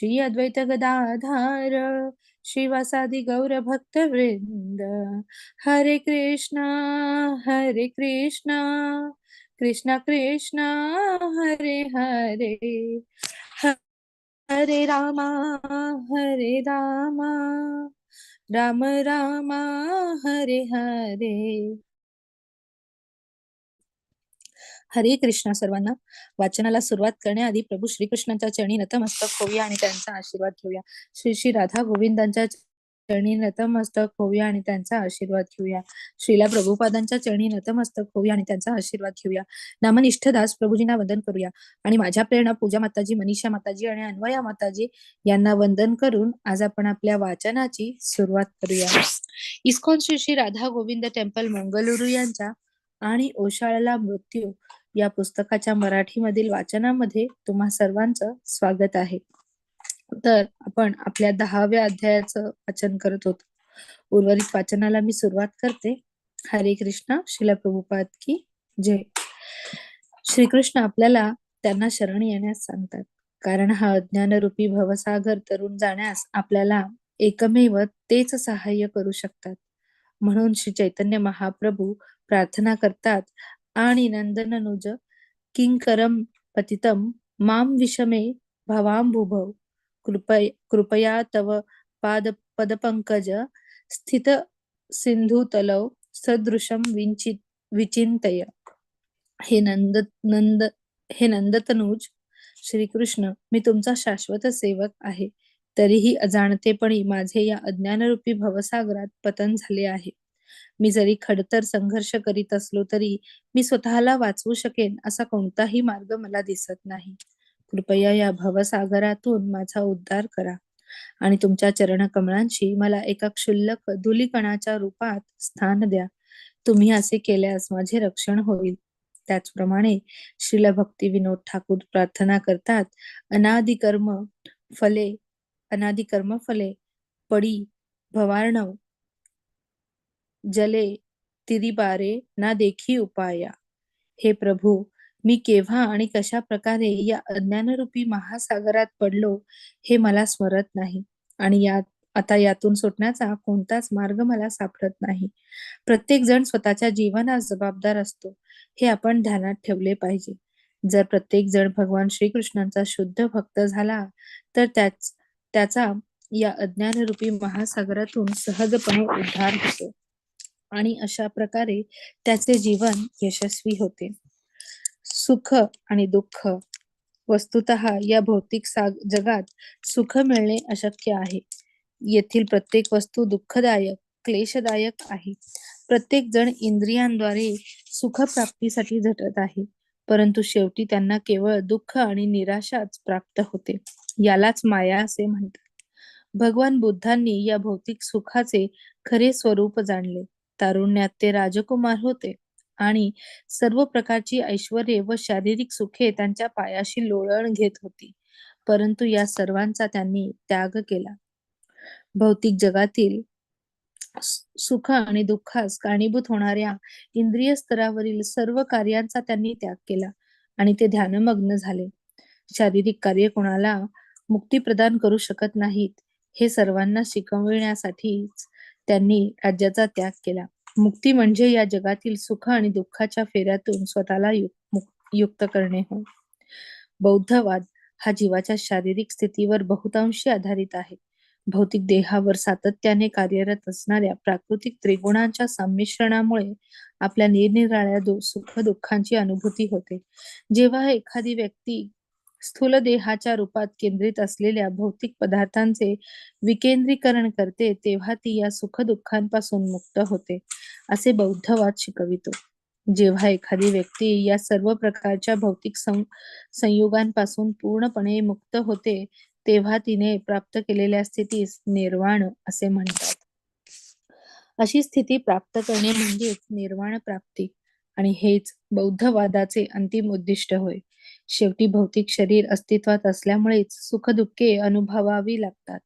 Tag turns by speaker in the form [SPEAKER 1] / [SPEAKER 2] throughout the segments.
[SPEAKER 1] श्री अद्वैत गदाधार श्रीवासादि गौर भक्त वृंद. हरे कृष्णा कृष्णा कृष्णा हरे हरे, हरे रामा राम रामा हरे हरे. हरे कृष्णा. सर्वांना वाचनाला सुरुवात करण्याआधी प्रभू श्रीकृष्णांच्या चरणी नतमस्तक होऊया आणि त्यांचा आशीर्वाद घेऊया. श्री श्री राधा गोविंदांच्या चरणी नतमस्तक होऊया आणि त्यांचा आशीर्वाद घेऊया. श्रीला प्रभुपादांच्या चरणी नतमस्तक होऊया आणि त्यांचा आशीर्वाद घेऊया. नामनिष्ठ दास प्रभूजींना वंदन करूया आणि माझ्या प्रेरणा पूजा माताजी, मनीषा माताजी आणि अन्वया माताजी यांना वंदन करून आज आपण आपल्या वाचनाची सुरुवात करूया. इस्कॉन श्री श्री राधा गोविंद टेम्पल मंगळुरू यांच्या आणि ओशाळला मृत्यू या पुस्तकाच्या मराठीमधील वाचनामध्ये तुम्हा सर्वांचं स्वागत आहे. तर आपण आपल्या 10व्या अध्यायाचं वाचन करत होतो. उर्वरित वाचनाला मी सुरुवात करते. हरे कृष्ण. श्रील प्रभुपाद की जय. श्रीकृष्ण आपल्याला त्यांना शरण येण्यास सांगतात, कारण हा अज्ञानरूपी भवसागर तरुण जाण्यास आपल्याला एकमेव तेच सहाय्य करू शकतात. म्हणून श्री चैतन्य महाप्रभू प्रार्थना करतात आणि नंदननुज किंकरम पतितम माम विषमे भवांबुभव कृपया तव पदपंकज स्थित सिंधुतलौ सदृशम विचिंतय. हे नंदतनुज श्रीकृष्ण, मी तुमचा शाश्वत सेवक आहे. तरीही अजाणतेपणी माझे या अज्ञानरूपी भवसागरात पतन झाले आहे. मी जरी खडतर संघर्ष करीत असलो तरी मी स्वतःला वाचवू शकेन असा कोणताही मार्ग मला दिसत नाही. कृपया या भवसागरातून माझा उद्धार करा आणि तुमच्या चरणकमळांशी मला एका क्षुल्लक धुलीकणाच्या रूपात स्थान द्या. तुम्ही असे केल्यास माझे रक्षण होईल. त्याचप्रमाणे श्रील भक्ती विनोद ठाकूर प्रार्थना करतात, अनादिकर्म फले पडी भवार्णव जले तिरिबारे ना देखी उपाया. हे प्रभू, मी केव्हा आणि कशा प्रकारे या अज्ञानरूपी महासागरात पडलो हे मला स्मरत नाही आणि आता यातून सुटण्याचा कोणताच मार्ग मला सापडत नाही. प्रत्येक जण स्वतःच्या जीवनास जबाबदार असतो, हे आपण ध्यानात ठेवले पाहिजे. जर प्रत्येक जण भगवान श्रीकृष्णांचा शुद्ध भक्त झाला तर त्याचा या अज्ञानरूपी महासागरातून सहजपणे उद्धार होतो आणि अशा प्रकारे त्याचे जीवन यशस्वी होते. सुख आणि दुःख. वस्तुतः या भौतिक जगात सुख मिळणे अशक्य आहे. येथील प्रत्येक वस्तू दुःखदायक, क्लेशदायक आहे. प्रत्येक जण इंद्रियांद्वारे सुख प्राप्तीसाठी झटत आहे, परंतु शेवटी त्यांना केवळ दुःख आणि निराशाच प्राप्त होते. यालाच माया असे म्हणतात. भगवान बुद्धांनी या भौतिक सुखाचे खरे स्वरूप जाणले. तारुण्यात ते राजकुमार होते आणि सर्व प्रकारची ऐश्वर्ये व शारीरिक सुखे त्यांच्या पायाशी लोळण घेत होती, परंतु या सर्वांचा त्यांनी त्याग केला. भौतिक जगातील सुख आणि दुःखास कारणीभूत होणाऱ्या इंद्रिय स्तरावरील सर्व कार्यांचा त्यांनी त्याग केला आणि ते ध्यानमग्न झाले. शारीरिक कार्य कोणाला मुक्ती प्रदान करू शकत नाहीत हे सर्वांना शिकविण्यासाठीच त्यांनी राज्याचा त्याग केला. मुक्ती म्हणजे या जगातील सुख आणि दुःखाच्या फेऱ्यातून स्वतःला युक्त करणे होय. बौद्धवाद हा जीवाच्या शारीरिक स्थितीवर बहुतांशी आधारित आहे. भौतिक देहावर सातत्याने कार्यरत असणाऱ्या प्राकृतिक त्रिगुणांच्या संमिश्रणामुळे आपल्या निरनिराळ्या सुख दुःखांची अनुभूती होते. जेव्हा एखादी व्यक्ती स्थूल देहाच्या रूपात केंद्रित असलेल्या भौतिक पदार्थांचे विकेंद्रीकरण करते तेव्हा ती या सुख दुःखांपासून मुक्त होते, असे बौद्धवाद शिकवितो. जेव्हा एखादी व्यक्ती या सर्व प्रकारच्या भौतिक संयोगांपासून पूर्णपणे मुक्त होते तेव्हा तिने प्राप्त केलेल्या स्थितीस निर्वाण असे म्हणतात. अशी स्थिती प्राप्त करणे म्हणजेच निर्वाण प्राप्ती आणि हेच बौद्धवादाचे अंतिम उद्दिष्ट होय. शेवटी भौतिक शरीर अस्तित्वात असल्यामुळेच सुखदुःखे अनुभवावी लागतात.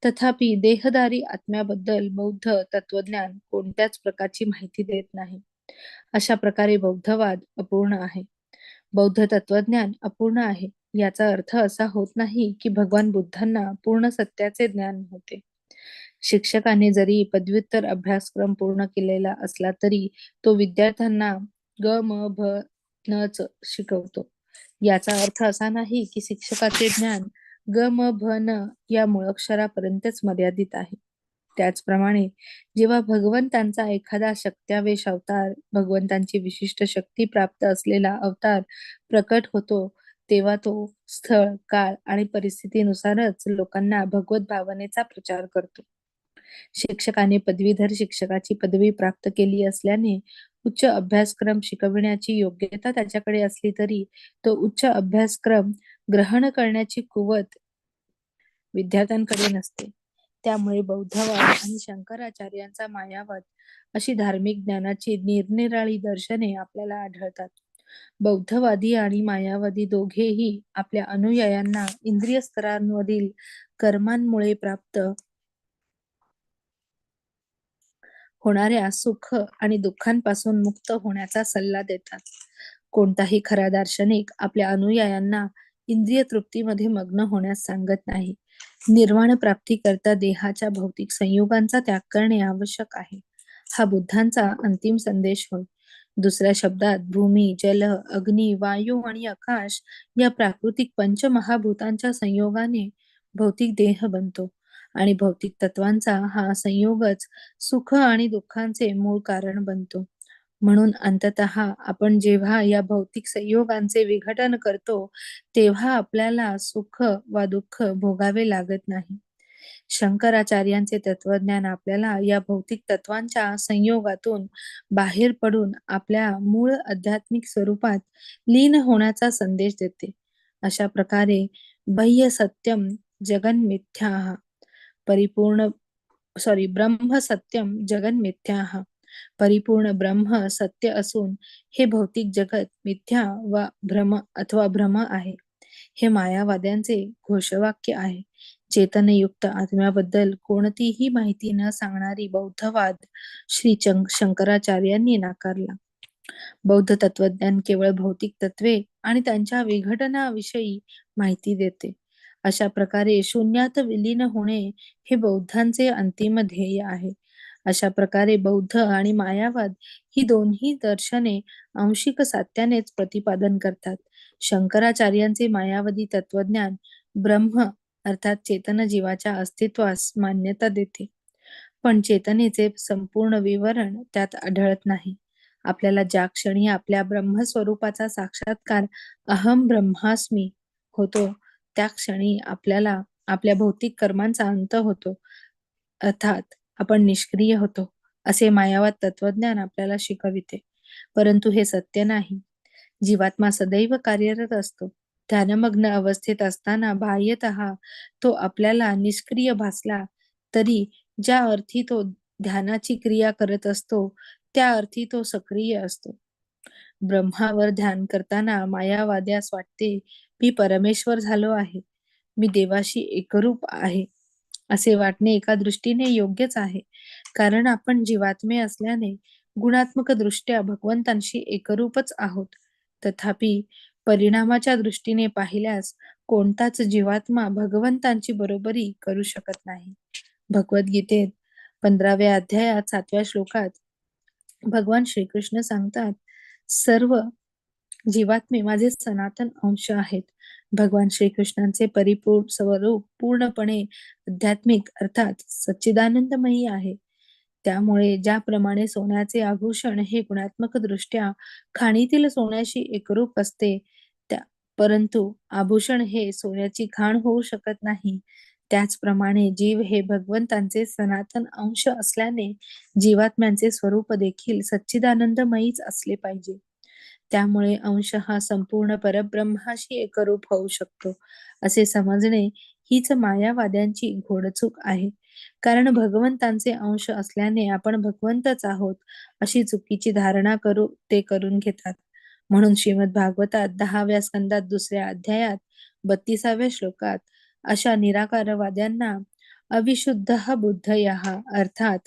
[SPEAKER 1] तथापि देहधारी आत्म्याबद्दल बौद्ध तत्वज्ञान कोणत्याच प्रकारची माहिती देत नाही. अशा प्रकारे बौद्धवाद अपूर्ण आहे. बौद्ध तत्वज्ञान अपूर्ण आहे. याचा अर्थ असा होत नाही की भगवान बुद्धांना पूर्ण सत्याचे ज्ञान होते. शिक्षकाने जरी पदव्युत्तर अभ्यासक्रम पूर्ण केलेला असला तरी तो विद्यार्थ्यांना ग, म, भ, न, च शिकवतो. याचा अर्थ असा नाही की शिक्षकाचे ज्ञान ग, म, भ, न या मुळाक्षरापर्यंतच मर्यादित आहे. त्याचप्रमाणे जेव्हा भगवंतांचा एखादा शक्त्यावेश अवतार, भगवंतांची विशिष्ट शक्ती प्राप्त असलेला अवतार प्रकट होतो, तेव्हा तो स्थळ, काळ आणि परिस्थितीनुसारच लोकांना भगवत भावनेचा प्रचार करतो. शिक्षकाने पदवीधर शिक्षकाची पदवी प्राप्त केली असल्याने उच्च अभ्यासक्रम शिकविण्याची योग्यता त्याच्याकडे असली तरी तो उच्च अभ्यासक्रम ग्रहण करण्याची कुवत विद्यार्थ्यांकडे नसते. त्यामुळे बौद्धवाद आणि शंकराचार्यांचा मायावाद अशी धार्मिक ज्ञानाची निरनिराळी दर्शने आपल्याला आढळतात. बौद्धवादी आणि मायावादी दोघेही आपल्या अनुयायांना इंद्रिय स्तरांवरील कर्मांमुळे प्राप्त होणाऱ्या सुख आणि दुःखांपासून मुक्त होण्याचा सल्ला देतात. कोणताही खरा दार्शनिक आपल्या अनुयायांना इंद्रिय तृप्तीमध्ये मग्न होण्यास सांगत नाही. निर्वाण प्राप्तीकरता देहाच्या भौतिक संयोगांचा त्याग करणे आवश्यक आहे. हा बुद्धांचा अंतिम संदेश होय. दुसऱ्या शब्दात भूमी, जल, अग्नी, वायू आणि आकाश या प्राकृतिक पंचमहाभूतांच्या संयोगाने भौतिक देह बनतो आणि भौतिक तत्वांचा हा संयोगच सुख आणि दुःखांचे मूळ कारण बनतो. म्हणून अंततः आपण जेव्हा या भौतिक संयोगांचे विघटन करतो, तेव्हा आपल्याला सुख वा दुःख भोगावे लागत नाही. शंकराचार्यांचे तत्वज्ञान आपल्याला या भौतिक तत्वांच्या संयोगातून बाहेर पडून आपल्या मूळ आध्यात्मिक स्वरूपात लीन होण्याचा संदेश देते. अशा प्रकारे बाह्य सत्यम जगन्मिथ्याः परिपूर्ण ब्रह्म सत्यम जगन मिथ्याः परिपूर्ण ब्रह्म सत्य असून हे भौतिक जगत मिथ्या वा भ्रम अथवा भ्रम आहे. हे मायावाद्यांचे घोषवाक्य आहे. चेतनयुक्त आत्म्याबद्दल कोणतीही माहिती न सांगणारी बौद्धवाद श्री शंकराचार्यांनी नाकारला. बौद्ध तत्वज्ञान केवळ भौतिक तत्वे आणि त्यांच्या विघटनाविषयी माहिती देते. अशा प्रकारे शून्यात विलीन होणे हे बौद्धांचे अंतिम ध्येय आहे. अशा प्रकारे बौद्ध आणि मायावाद ही दोन्ही दर्शने आंशिक सात्यानेच प्रतिपादन करतात. शंकराचार्यांचे मायावादी तत्वज्ञान ब्रह्म अर्थात चेतन जीवाच्या अस्तित्वास मान्यता देते, पण चेतनेचे संपूर्ण विवरण त्यात आढळत नाही. आपल्याला ज्या क्षणी आपल्या ब्रह्मस्वरूपाचा साक्षात्कार अहम ब्रह्मास्मी होतो, त्या क्षणी आपल्याला आपल्या भौतिक कर्मांचा अंत होतो, अर्थात आपण निष्क्रिय होतो, असे मायावाद तत्वज्ञान आपल्याला शिकविते. परंतु हे सत्य नाही. जीवात्मा सदैव कार्यरत असतो. ध्यानमग्न अवस्थेत असताना बाह्यतः तो आपल्याला निष्क्रिय भासला तरी ज्या अर्थी तो ध्यानाची क्रिया करत असतो, त्या अर्थी तो सक्रिय असतो. ब्रह्मावर ध्यान करताना मायावाद्यास वाटते, मी परमेश्वर झालो आहे, मी देवाशी एकरूप आहे. असे वाटणे एका दृष्टीने योग्यच आहे, कारण आपण जीवात्मे असल्याने गुणात्मक दृष्ट्या भगवंतांशी एकरूपच आहोत. तथापि परिणामाच्या दृष्टीने पाहिल्यास कोणताच जीवात्मा भगवंतांची बरोबरी करू शकत नाही. भगवद्गीतेत 15व्या अध्यायात 7व्या श्लोकात भगवान श्रीकृष्ण सांगतात, सर्व जीवात्मे माझे सनातन अंश आहेत. भगवान श्रीकृष्णांचे परिपूर्ण स्वरूप पूर्णपणे आध्यात्मिक अर्थात सच्चिदानंदमयी आहे. त्यामुळे ज्याप्रमाणे सोन्याचे आभूषण हे गुणात्मक दृष्ट्या खाणीतील सोन्याशी एकरूप असते, त्या परंतु आभूषण हे सोन्याची खाण होऊ शकत नाही, त्याचप्रमाणे जीव हे भगवंतांचे सनातन अंश असल्याने जीवात्म्यांचे स्वरूप देखील सच्चिदानंदमयीच असले पाहिजे. त्यामुळे अंश हा संपूर्ण परब्रह्माशी एकरूप होऊ शकतो, असे समजणे हीच मायावाद्यांची घोडचूक आहे. कारण भगवंतांचे अंश असल्याने आपण भगवंतच आहोत, अशी चुकीची धारणा करून घेतात. म्हणून श्रीमद भागवतात 10व्या स्कंदात 2ऱ्या अध्यायात 32व्या श्लोकात अशा निराकारवाद्यांना अविशुद्धः बुद्धयः अर्थात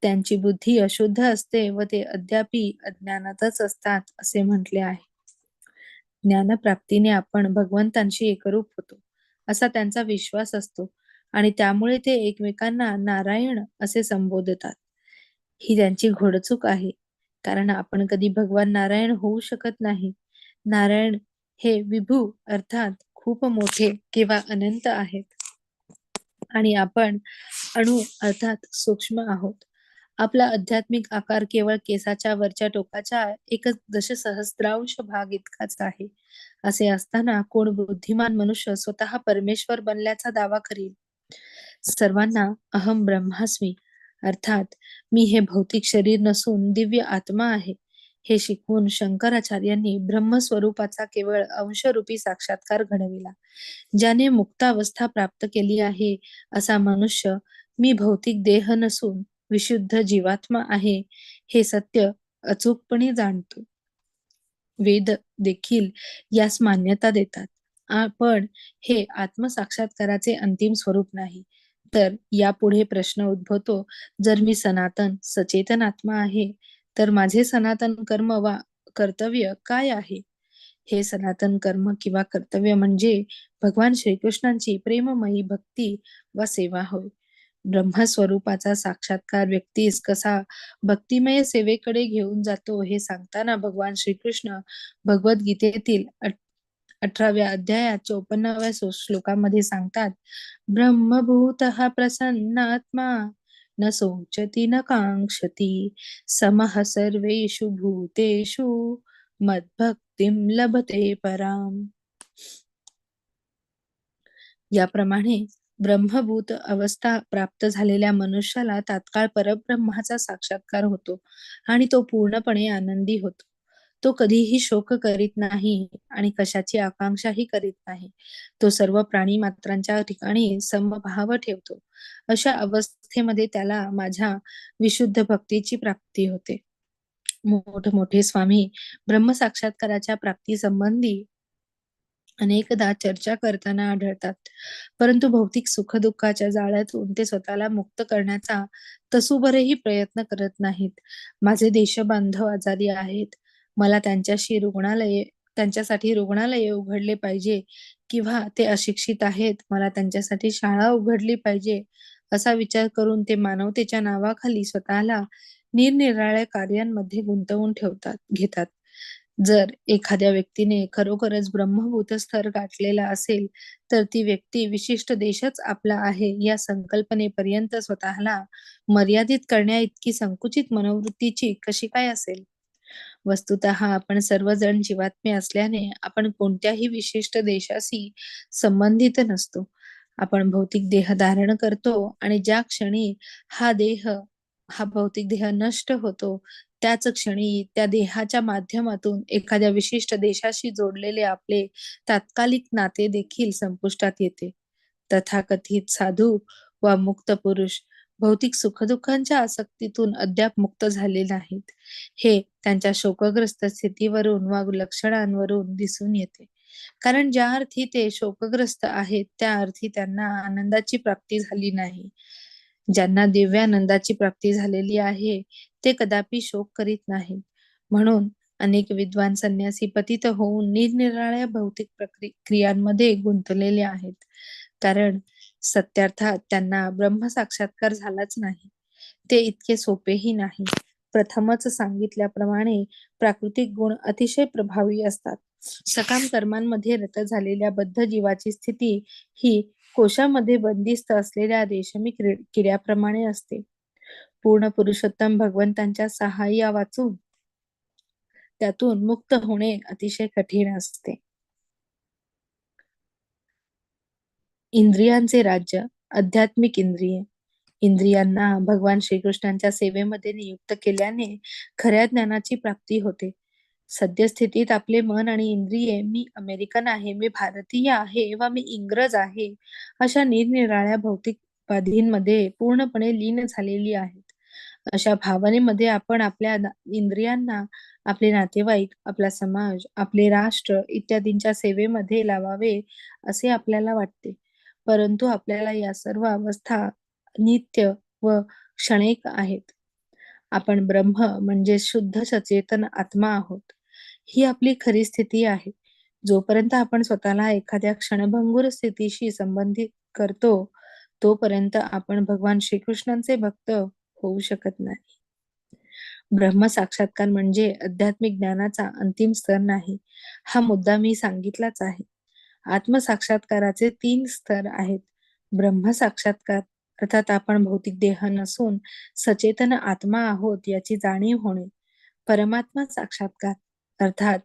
[SPEAKER 1] त्यांची बुद्धी अशुद्ध असते व ते अद्यापि अज्ञानातच असतात, असे म्हटले आहे. ज्ञानप्राप्तीने आपण भगवंतांशी एकरूप होतो असा त्यांचा विश्वास असतो आणि त्यामुळे ते एकमेकांना नारायण असे संबोधतात. ही त्यांची घोडचूक आहे, कारण आपण कधी भगवान नारायण होऊ शकत नाही. नारायण हे विभू अर्थात खूप मोठे किंवा अनंत आहेत आणि आपण अणु अर्थात सूक्ष्म आहोत. आपला आध्यात्मिक आकार केवळ केसाच्या वरच्या टोकाच्या एक दशसहस्रांश भाग इतकाच आहे. असे असताना कोण बुद्धिमान मनुष्य स्वतः परमेश्वर बनल्याचा दावा करील? सर्वांना अहम ब्रह्मास्मी अर्थात मी हे भौतिक शरीर नसून दिव्य आत्मा आहे हे शिकवून शंकराचार्यांनी ब्रह्मस्वरूपाचा केवळ अंशरूपी साक्षात्कार घडविला. ज्याने मुक्तावस्था प्राप्त केली आहे असा मनुष्य मी भौतिक देह नसून विशुद्ध जीवात्मा आहे हे सत्य अचूकपणे जाणतो. वेद देखील यास मान्यता देतात. पण हे आत्मसाक्षात्काराचे अंतिम स्वरूप नाही. तर यापुढे प्रश्न उद्भवतो, जर मी सनातन सचेतन आत्मा आहे, तर माझे सनातन कर्म वा कर्तव्य काय आहे? हे सनातन कर्म किंवा कर्तव्य म्हणजे भगवान श्रीकृष्णांची प्रेममयी भक्ती वा सेवा होय. ब्रह्मस्वरूपाचा साक्षात्कार व्यक्तीस कसा भक्तिमय सेवेकडे घेऊन जातो हे सांगताना भगवान श्रीकृष्ण भगवद्गीतेतील 18व्या अध्यायात 54व्या श्लोकामध्ये सांगतात, ब्रह्मभूतः प्रसन्नात्मा न शोचति न कांक्षति समः सर्वेषु भूतेषु मद्भक्तिं लभते पराम. याप्रमाणे ब्रह्मभूत अवस्था प्राप्त झालेल्या मनुष्याला तात्काळ परब्रह्माचा साक्षात्कार होतो आणि तो पूर्णपणे आनंदी होतो. तो कधीही शोक करीत नाही आणि कशाची आकांक्षाही करीत नाही. तो सर्व प्राणी मात्रांच्या ठिकाणी समभाव ठेवतो. अशा अवस्थेमध्ये त्याला माझ्या विशुद्ध भक्तीची प्राप्ती होते. मोठमोठे स्वामी ब्रह्मसाक्षात्काराच्या प्राप्तीसंबंधी अनेकदा चर्चा करताना आढळतात, परंतु भौतिक सुखदुःखाच्या जाळ्यातून ते स्वतःला मुक्त करण्याचा तसूभरही प्रयत्न करत नाहीत. माझे देशबांधव आजारी आहेत, मला त्यांच्यासाठी रुग्णालये उघडले पाहिजे, किंवा ते अशिक्षित आहेत, मला त्यांच्यासाठी शाळा उघडली पाहिजे, असा विचार करून ते मानवतेच्या नावाखाली स्वतःला निरनिराळ्या कार्यांमध्ये गुंतवून घेतात. जर एखाद्या व्यक्तीने खरोखरच ब्रह्मभूत स्तर गाठलेला असेल, तर ती व्यक्ती विशिष्ट देशच आपला आहे या संकल्पनेपर्यंत स्वतःला मर्यादित करण्याइतकी संकुचित मनोवृत्तीची कशी काय असेल? वस्तुतः आपण सर्वजण जीवात्मे असल्याने आपण कोणत्याही विशिष्ट देशाशी संबंधित नसतो. आपण भौतिक देह धारण करतो आणि ज्या क्षणी हा भौतिक देह नष्ट होतो, त्याच क्षणी त्या देहाच्या माध्यमातून एखाद्या विशिष्ट देशाशी जोडलेले आपले तात्कालिक नाते देखील संपुष्टात येते. तथाकथित साधू वा मुक्त पुरुष भौतिक सुखदुःखांच्या आसक्तीतून अद्याप मुक्त झाले नाहीत. हे त्यांच्या शोकग्रस्त स्थितीवरून वा लक्षणांवरून दिसून येते. कारण ज्या अर्थी ते शोकग्रस्त आहेत, त्या अर्थी त्यांना आनंदाची प्राप्ती झाली नाही. ज्यांना दिव्यानंदाची प्राप्ती झालेली आहे, ते कदापि शोक करीत नाहीत. म्हणून अनेक विद्वान संन्यासी पतित होऊन निरनिराळ्या भौतिक क्रियांमध्ये गुंतलेले आहेत. कारण सत्यार्थात त्यांना ब्रह्मसाक्षात्कार झालाच नाही. ते इतके सोपेही नाही. प्रथमच सांगितल्याप्रमाणे प्राकृतिक गुण अतिशय प्रभावी असतात. सकाम कर्मांमध्ये रत झालेल्या बद्ध जीवाची स्थिती ही कोशामध्ये बंदिस्त असलेल्या रेशमी किड्याप्रमाणे असते. पूर्ण पुरुषोत्तम भगवंतांच्या सहाय्या वाचून त्यातून मुक्त होणे अतिशय कठीण असते. इंद्रियांचे राज्य, आध्यात्मिक इंद्रियांना भगवान श्रीकृष्णांच्या सेवेमध्ये नियुक्त केल्याने खऱ्या ज्ञानाची प्राप्ती होते. सद्यस्थितीत आपले मन आणि इंद्रिये मी अमेरिकन आहे, मी भारतीय आहे वा मी इंग्रज आहे अशा निरनिराळ्या भौतिक उपाधींमध्ये पूर्णपणे लीन झालेली आहेत. अशा भावनेमध्ये आपण आपल्या इंद्रियांना आपले नातेवाईक, आपला समाज, आपले राष्ट्र इत्यादींच्या सेवेमध्ये लावावे असे आपल्याला वाटते. परंतु आपल्याला या सर्व अवस्था नित्य व क्षणिक आहेत. आपण ब्रह्म म्हणजे शुद्ध सचेतन आत्मा आहोत. ही आपली खरी स्थिती आहे. जोपर्यंत आपण स्वतःला एखाद्या क्षणभंगुर स्थितीशी संबंधित करतो, तोपर्यंत आपण भगवान श्रीकृष्णांचे भक्त होऊ शकत नाही. ब्रह्म साक्षात्कार म्हणजे आध्यात्मिक ज्ञानाचा अंतिम स्तर नाही. हा मुद्दा मी सांगितलाच आहे. आत्मसाक्षात्काराचे 3 स्तर आहेत. ब्रह्म साक्षात्कार अर्थात आपण भौतिक देह नसून सचेतन आत्मा आहोत याची जाणीव होणे. परमात्मा साक्षात्कार अर्थात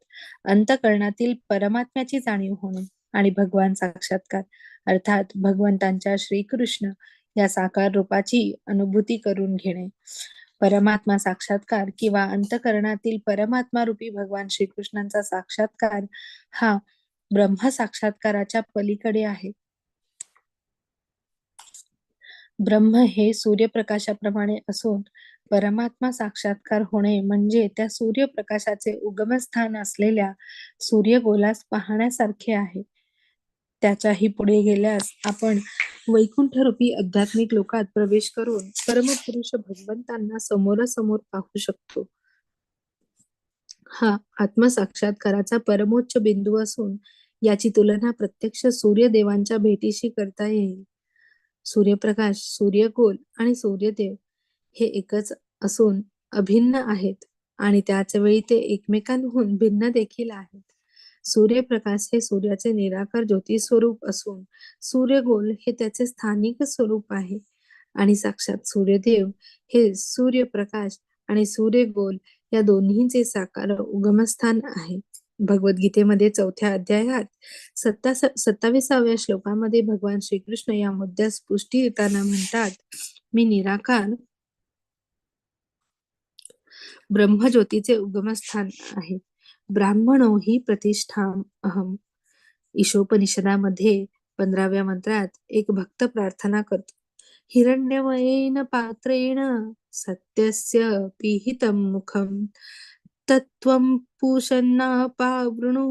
[SPEAKER 1] अंतःकरणातील परमात्म्याची जाणीव होणे आणि भगवान साक्षात्कार अर्थात भगवंतांच्या श्रीकृष्ण या साकार रूपाची अनुभूती करून घेणे. परमात्मा साक्षात्कार किंवा अंतःकरणातील परमात्मा रूपी भगवान श्रीकृष्णांचा साक्षात्कार हा ब्रह्म साक्षात्काराच्या पलीकडे आहे. ब्रह्म हे सूर्यप्रकाशाप्रमाणे असून परमात्मा साक्षात्कार होणे म्हणजे त्या सूर्यप्रकाशाचे उगमस्थान असलेल्या सूर्यगोलास पाहण्यासारखे आहे. त्याच्याही पुढे गेल्यास आपण वैकुंठरूपी आध्यात्मिक लोकात प्रवेश करून परमपुरुष भगवंतांना समोरासमोर पाहू शकतो. हा आत्मसाक्षात्काराचा परमोच्च बिंदू असून याची तुलना प्रत्यक्ष सूर्यदेवांच्या भेटीशी करता येईल. सूर्यप्रकाश, सूर्यकोल आणि सूर्यदेव हे एकच असून अभिन्न आहेत आणि त्याच वेळी ते एकमेकांहून भिन्न देखील आहेत. सूर्यप्रकाश हे सूर्याचे निराकार ज्योती स्वरूप असून सूर्यगोल हे त्याचे स्थानिक स्वरूप आहे आणि साक्षात सूर्यदेव हे सूर्यप्रकाश आणि सूर्यगोल या दोन्हीचे साकार उगमस्थान आहे. भगवद्गीतेमध्ये 4थ्या अध्यायात 27व्या श्लोकामध्ये भगवान श्रीकृष्ण या मुद्द्यास पुष्टी देताना म्हणतात, मी निराकार ब्रह्मज्योतीचे उगमस्थान आहे. ब्राह्मणो हि प्रतिष्ठाम अहम. ईशोपनिषदामध्ये 15व्या मंत्रात एक भक्त प्रार्थना करतो, हिरण्यमयेन पात्रेण सत्यस्य पिहितं मुखं तत्त्वं पूषन्नापावृणु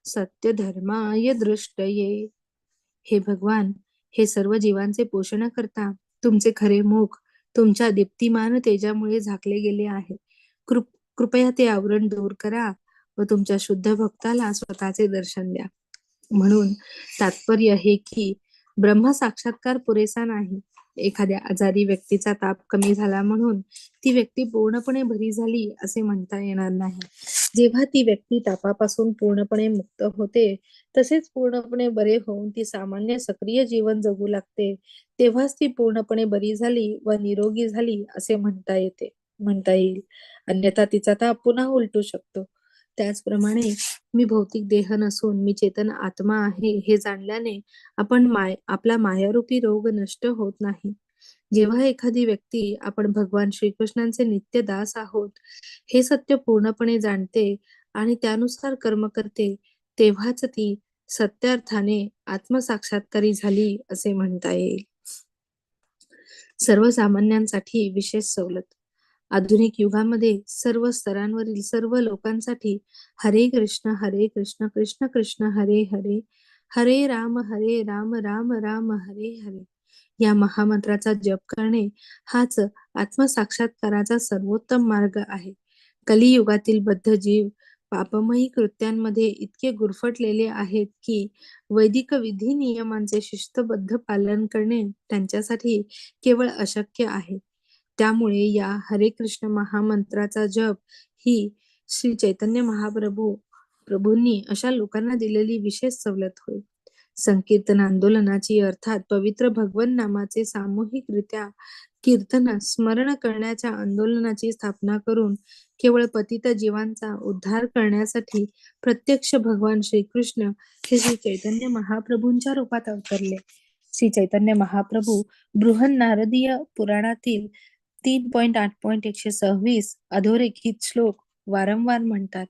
[SPEAKER 1] सत्यधर्माय दृष्टये. हे भगवान, हे सर्व जीवांचे पोषण करता तुमचे खरे मुख तुमच्या दीप्तिमान तेजामुळे झाकले गेले आहे. कृपया ते आवरण दूर करा व तुमच्या शुद्ध भक्ताला स्वतःचे दर्शन द्या. म्हणून तात्पर्य हे की ब्रह्म साक्षात्कार पुरेसा नाही. एखाद्या आजारी व्यक्तीचा ताप कमी झाला म्हणून ती व्यक्ती पूर्णपणे बरी झाली असे म्हणता येणार नाही. जेव्हा ती व्यक्ती तापापासून पूर्णपणे मुक्त होते, तसेच पूर्णपणे बरे होऊन ती सामान्य सक्रिय जीवन जगू लागते, तेव्हाच ती पूर्णपणे बरी झाली व निरोगी झाली असे म्हणता येईल. अन्यथा तिचा ताप पुन्हा उलटू शकतो. त्याचप्रमाणे मी भौतिक देह नसून मी चेतन आत्मा आहे हे जाणल्याने आपला मायारूपी रोग नष्ट होत नाही. जेव्हा एखादी व्यक्ती आपण भगवान श्रीकृष्णांचे नित्य दास आहोत हे सत्य पूर्णपणे जाणते आणि त्यानुसार कर्म करते, तेव्हाच ती सत्यार्थाने आत्मसाक्षात्कारी झाली असे म्हणता येईल. सर्वसामान्यांसाठी विशेष सवलत. आधुनिक युगामध्ये सर्व स्तरांवरील सर्व लोकांसाठी हरे कृष्ण कृष्ण कृष्ण हरे हरे, हरे राम राम राम हरे हरे या महामंत्राचा जप करणे हाच आत्मसाक्षात्काराचा सर्वोत्तम मार्ग आहे. कलियुगातील बद्ध जीव पापमयी कृत्यांमध्ये इतके गुरफटलेले आहेत की वैदिक विधी नियमांचे शिस्तबद्ध पालन करणे त्यांच्यासाठी केवळ अशक्य आहे. त्यामुळे या हरे कृष्ण महामंत्राचा जप ही श्री चैतन्य प्रभूंनी अशा लोकांना दिलेली विशेष सवलत होय. संकीर्तन आंदोलनाची अर्थात पवित्र भगवन नामाचे सामूहिकरित्या कीर्तन स्मरण करण्याच्या आंदोलनाची स्थापना करून केवळ पतित जीवांचा उद्धार करण्यासाठी प्रत्यक्ष भगवान श्रीकृष्ण हे श्री चैतन्य महाप्रभूंच्या रूपात अवतरले. श्री चैतन्य महाप्रभू बृहन नारदीय पुराणातील 3.8.126 अधोरेखित श्लोक वारंवार म्हणतात.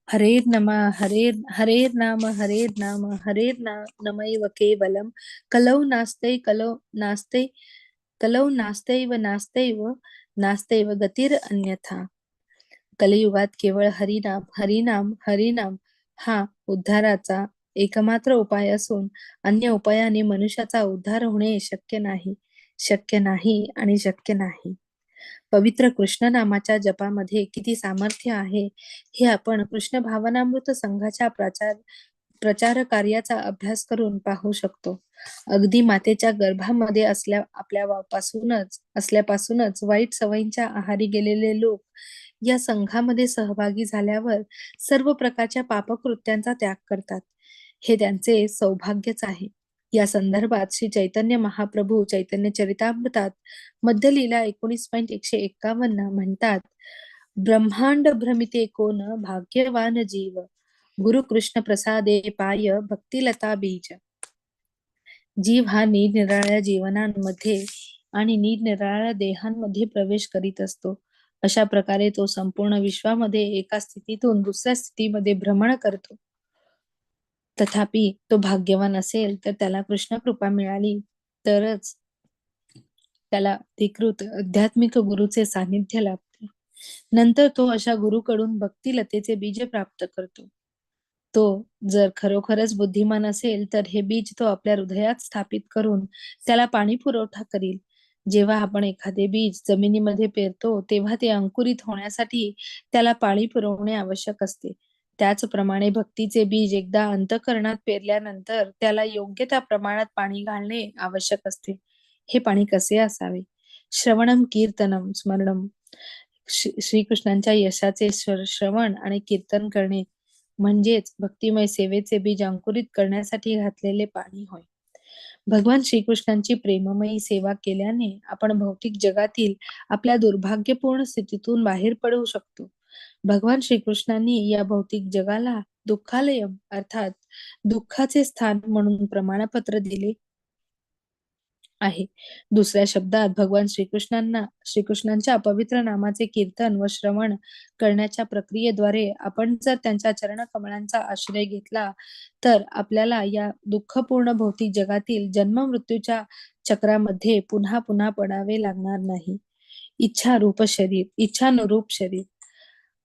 [SPEAKER 1] हरेर नाम हरेर नामैव केवलम कलौ नास्तैव गतिर् अन्यथा. कलियुगात केवळ हरिनाम हा उद्धाराचा एकमात्र उपाय असून अन्य उपायाने मनुष्याचा उद्धार होणे शक्य नाही. पवित्र कृष्ण नामाच्या जपामध्ये किती सामर्थ्य आहे हे आपण कृष्ण भावनामृत संघाच्या प्रचार कार्याचा अभ्यास करून पाहू शकतो. अगदी मातेच्या गर्भामध्ये असल्यापासूनच वाईट सवयींच्या आहारी गेलेले लोक या संघामध्ये सहभागी झाल्यावर सर्व प्रकारच्या पापकृत्यांचा त्याग करतात. हे त्यांचे सौभाग्यच आहे. या संदर्भात श्री चैतन्य महाप्रभू चैतन्य चरितामृतात मध्यलीला 19.151 म्हणतात, ब्रह्मांड भ्रमिते कोण भाग्यवान जीव, गुरु कृष्ण प्रसादे पाय भक्तिलता बीज. जीव हा निरनिराळ्या जीवनांमध्ये आणि निरनिराळ्या देहांमध्ये प्रवेश करीत असतो. अशा प्रकारे तो संपूर्ण विश्वामध्ये एका स्थितीतून दुसऱ्या स्थितीमध्ये भ्रमण करतो. तथापि तो भाग्यवान असेल तर त्याला कृष्ण कृपा मिळाली तरच त्याला अधिकृत आध्यात्मिक गुरुचे सानिध्य लाभते. नंतर तो अशा गुरुकडून भक्तिलतेचे बीज प्राप्त करतो. तो जर खरोखरच बुद्धिमान असेल तर हे बीज तो आपल्या हृदयात स्थापित करून त्याला पाणी पुरवठा करील. जेव्हा आपण एखादे बीज जमिनीमध्ये पेरतो तेव्हा ते अंकुरित होण्यासाठी त्याला पाणी पुरवणे आवश्यक असते. त्याचप्रमाणे भक्तीचे बीज एकदा अंतःकरणात पेरल्यानंतर त्याला योग्य त्या प्रमाणात पाणी घालणे आवश्यक असते. हे पाणी कसे असावे? श्रवणम कीर्तनम स्मरणम. श्रीकृष्णांच्या यशाचे श्रवण आणि कीर्तन करणे म्हणजेच भक्तिमय सेवेचे बीज अंकुरित करण्यासाठी घातलेले पाणी होय. भगवान श्रीकृष्णांची प्रेममयी सेवा केल्याने आपण भौतिक जगातील आपल्या दुर्भाग्यपूर्ण स्थितीतून बाहेर पडू शकतो. भगवान श्रीकृष्णांनी या भौतिक जगाला दुःखालयम अर्थात दुःखाचे स्थान म्हणून प्रमाणपत्र दिले आहे. दुसऱ्या शब्दात भगवान श्रीकृष्णांच्या पवित्र नामाचे कीर्तन व श्रवण करण्याच्या प्रक्रियेद्वारे आपण जर त्यांच्या चरणकमळांचा आश्रय घेतला तर आपल्याला या दुःखपूर्ण भौतिक जगातील जन्म मृत्यूच्या चक्रामध्ये पुन्हा पुन्हा पडावे लागणार नाही. इच्छानुरूप शरीर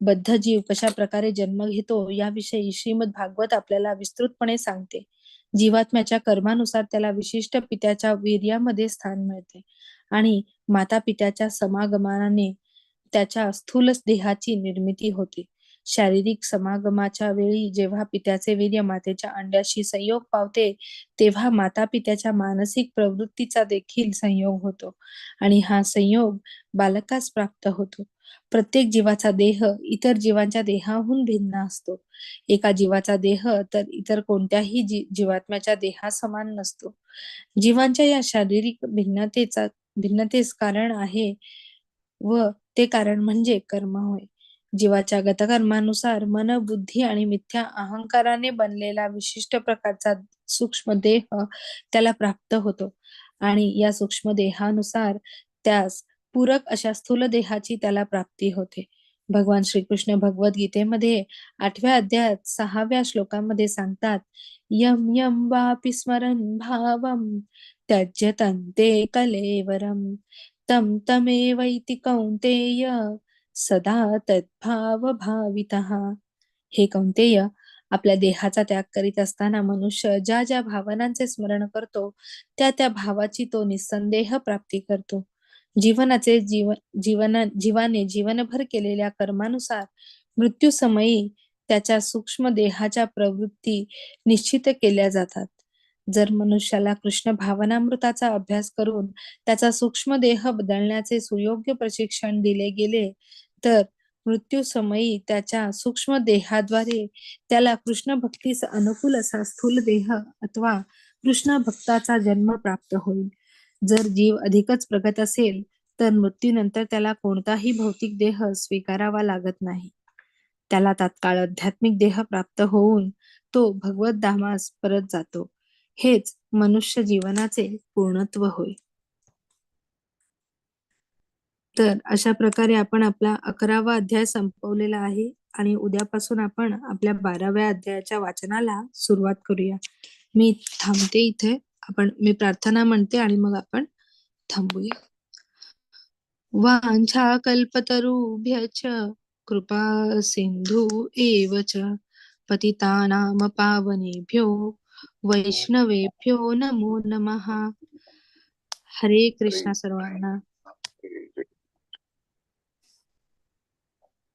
[SPEAKER 1] बद्ध जीव कशा प्रकारे जन्म घेतो याविषयी श्रीमद भागवत आपल्याला विस्तृतपणे सांगते. जीवात्म्याच्या कर्मानुसार त्याला विशिष्ट पित्याच्या वीर्यामध्ये स्थान मिळते आणि माता पित्याच्या समागमाने त्याच्या स्थूल देहाची निर्मिती होते. शारीरिक समागमाच्या वेळी जेव्हा पित्याचे वीर्य मातेच्या अंड्याशी संयोग पावते तेव्हा माता पित्याच्या मानसिक प्रवृत्तीचा देखील संयोग होतो आणि हा संयोग बालकास प्राप्त होतो. प्रत्येक जीवाचा देह इतर जीवांच्या देहाहून भिन्न असतो. एका जीवाचा देह तर इतर कोणत्याही जीवात्म्याच्या देहासमान नसतो. जीवांच्या या शारीरिक भिन्नतेस कारण आहे व ते कारण म्हणजे कर्म होय. जीवाच्या गतकर्मानुसार मन, बुद्धी आणि मिथ्या अहंकाराने बनलेला विशिष्ट प्रकारचा सूक्ष्म देह त्याला प्राप्त होतो आणि या सूक्ष्म देहानुसार त्यास पूरक अशा स्थूल देहाची त्याला प्राप्ती होते. भगवान श्रीकृष्ण भगवद्गीतेमध्ये 8व्या अध्यायात 6व्या श्लोकामध्ये सांगतात, यम यम वापि स्मरन् भावम त्यज्यतं ते कलेवरम तम तमेवैति कौन्तेय सदा तद्भाव भावितः. हे कौन्तेय, आपल्या देहाचा त्याग करीत असताना मनुष्य ज्या ज्या भावनांचे स्मरण करतो त्या त्या भावाची तो निस्संदेह प्राप्ती करतो. जीवाने जीवनभर केलेल्या कर्मानुसार मृत्यूसमयी त्याच्या सूक्ष्म देहाच्या प्रवृत्ती निश्चित केल्या जातात. जर मनुष्याला कृष्ण भावनामृताचा अभ्यास करून त्याचा सूक्ष्म देह बदलण्याचे सुयोग्य प्रशिक्षण दिले गेले तर मृत्यूसमयी त्याच्या सूक्ष्म देहाद्वारे त्याला कृष्ण भक्तीस अनुकूल असा स्थूल देह अथवा कृष्ण भक्ताचा जन्म प्राप्त होईल. जर जीव अधिकच प्रगत असेल तर मृत्यूनंतर त्याला कोणताही भौतिक देह स्वीकारावा लागत नाही. त्याला तात्काळ आध्यात्मिक देह प्राप्त होऊन तो भगवत धामास परत जातो. हेच मनुष्य जीवनाचे पूर्णत्व होय. तर अशा प्रकारे आपण आपला 11वा अध्याय संपवलेला आहे आणि उद्यापासून आपण आपल्या 12व्या अध्यायाच्या वाचनाला सुरुवात करूया. मी थांबते इथे. मी प्रार्थना म्हणते आणि मग आपण थांबूया. वांछा कल्पतरुभ्यश्च कृपा सिंधु एव च पतितानां पावनेभ्यो वैष्णवेभ्यो नमो नमः. हरे कृष्ण सर्वांना.